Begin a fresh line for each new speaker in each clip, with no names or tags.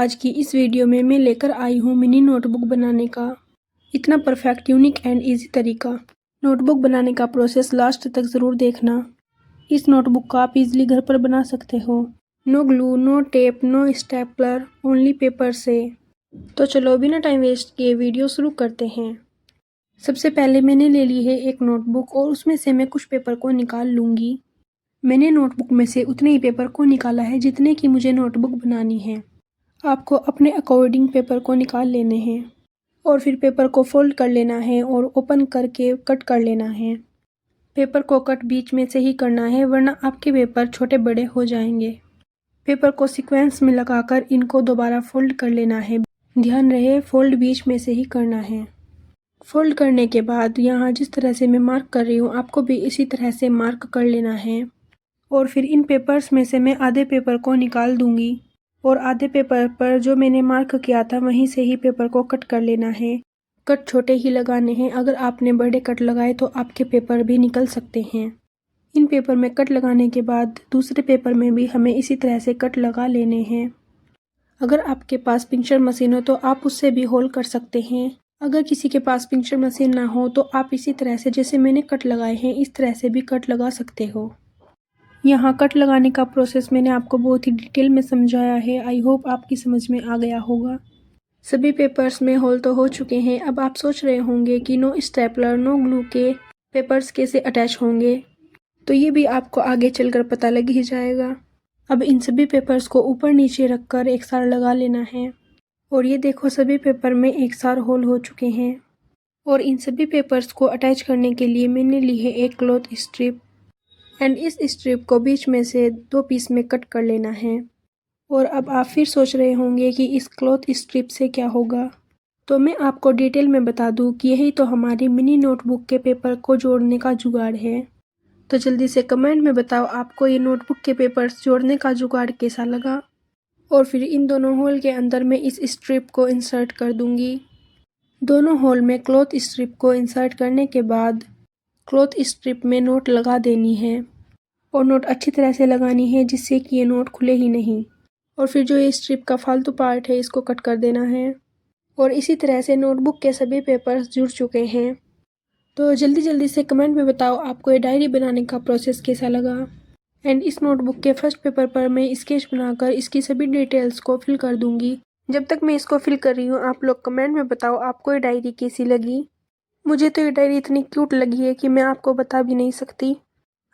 आज की इस वीडियो में मैं लेकर आई हूँ मिनी नोटबुक बनाने का इतना परफेक्ट, यूनिक एंड इजी तरीका। नोटबुक बनाने का प्रोसेस लास्ट तक ज़रूर देखना। इस नोटबुक को आप इजीली घर पर बना सकते हो। No glue, no tape, no stapler, only paper से। तो चलो बिना टाइम वेस्ट किए वीडियो शुरू करते हैं। सबसे पहले मैंने ले ली है एक नोटबुक और उसमें से मैं कुछ पेपर को निकाल लूँगी। मैंने नोटबुक में से उतने ही पेपर को निकाला है जितने की मुझे नोटबुक बनानी है। आपको अपने अकॉर्डिंग पेपर को निकाल लेने हैं और फिर पेपर को फोल्ड कर लेना है और ओपन करके कट कर लेना है। पेपर को कट बीच में से ही करना है, वरना आपके पेपर छोटे बड़े हो जाएंगे। पेपर को सीक्वेंस में लगाकर इनको दोबारा फोल्ड कर लेना है। ध्यान रहे फोल्ड बीच में से ही करना है। फोल्ड करने के बाद यहाँ जिस तरह से मैं मार्क कर रही हूँ, आपको भी इसी तरह से मार्क कर लेना है। और फिर इन पेपर्स में से मैं आधे पेपर को निकाल दूंगी और आधे पेपर पर जो मैंने मार्क किया था वहीं से ही पेपर को कट कर लेना है। कट छोटे ही लगाने हैं, अगर आपने बड़े कट लगाए तो आपके पेपर भी निकल सकते हैं। इन पेपर में कट लगाने के बाद दूसरे पेपर में भी हमें इसी तरह से कट लगा लेने हैं। अगर आपके पास पिंचर मशीन हो तो आप उससे भी होल कर सकते हैं। अगर किसी के पास पिंचर मशीन ना हो तो आप इसी तरह से जैसे मैंने कट लगाए हैं इस तरह से भी कट लगा सकते हो। यहाँ कट लगाने का प्रोसेस मैंने आपको बहुत ही डिटेल में समझाया है। आई होप आपकी समझ में आ गया होगा। सभी पेपर्स में होल तो हो चुके हैं। अब आप सोच रहे होंगे कि नो स्टेपलर, नो ग्लू के पेपर्स कैसे अटैच होंगे, तो ये भी आपको आगे चलकर पता लग ही जाएगा। अब इन सभी पेपर्स को ऊपर नीचे रखकर एक साथ लगा लेना है। और ये देखो सभी पेपर में एक साथ होल हो चुके हैं। और इन सभी पेपर्स को अटैच करने के लिए मैंने ली है एक क्लॉथ स्ट्रिप एंड इस स्ट्रिप को बीच में से 2 पीस में कट कर लेना है। और अब आप फिर सोच रहे होंगे कि इस क्लॉथ स्ट्रिप से क्या होगा, तो मैं आपको डिटेल में बता दूं कि यही तो हमारी मिनी नोटबुक के पेपर को जोड़ने का जुगाड़ है। तो जल्दी से कमेंट में बताओ आपको ये नोटबुक के पेपर्स जोड़ने का जुगाड़ कैसा लगा। और फिर इन दोनों होल के अंदर मैं इस स्ट्रिप को इंसर्ट कर दूंगी। दोनों होल में क्लॉथ स्ट्रिप को इंसर्ट करने के बाद क्लॉथ स्ट्रिप में नोट लगा देनी है और नोट अच्छी तरह से लगानी है जिससे कि ये नोट खुले ही नहीं। और फिर जो ये स्ट्रिप का फालतू पार्ट है इसको कट कर देना है। और इसी तरह से नोटबुक के सभी पेपर्स जुड़ चुके हैं। तो जल्दी जल्दी से कमेंट में बताओ आपको ये डायरी बनाने का प्रोसेस कैसा लगा। एंड इस नोटबुक के फर्स्ट पेपर पर मैं स्केच बनाकर इसकी सभी डिटेल्स को फिल कर दूंगी। जब तक मैं इसको फिल कर रही हूँ आप लोग कमेंट में बताओ आपको ये डायरी कैसी लगी। मुझे तो ये डायरी इतनी क्यूट लगी है कि मैं आपको बता भी नहीं सकती।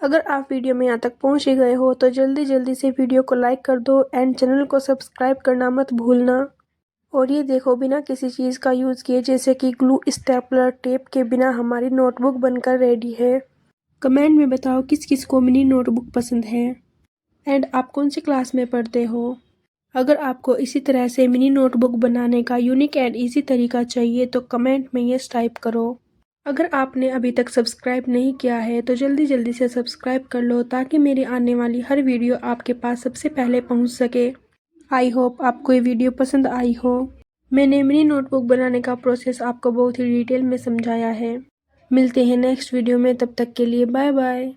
अगर आप वीडियो में यहाँ तक पहुँच ही गए हो तो जल्दी जल्दी से वीडियो को लाइक कर दो एंड चैनल को सब्सक्राइब करना मत भूलना। और ये देखो बिना किसी चीज़ का यूज़ किए जैसे कि ग्लू, स्टेपलर, टेप के बिना हमारी नोटबुक बनकर रेडी है। कमेंट में बताओ किस किस को मिनी नोटबुक पसंद है एंड आप कौन सी क्लास में पढ़ते हो। अगर आपको इसी तरह से मिनी नोटबुक बनाने का यूनिक एंड ईजी तरीका चाहिए तो कमेंट में यस टाइप करो। अगर आपने अभी तक सब्सक्राइब नहीं किया है तो जल्दी जल्दी से सब्सक्राइब कर लो ताकि मेरी आने वाली हर वीडियो आपके पास सबसे पहले पहुंच सके। आई होप आपको ये वीडियो पसंद आई हो। मैंने मिनी नोटबुक बनाने का प्रोसेस आपको बहुत ही डिटेल में समझाया है। मिलते हैं नेक्स्ट वीडियो में, तब तक के लिए बाय बाय।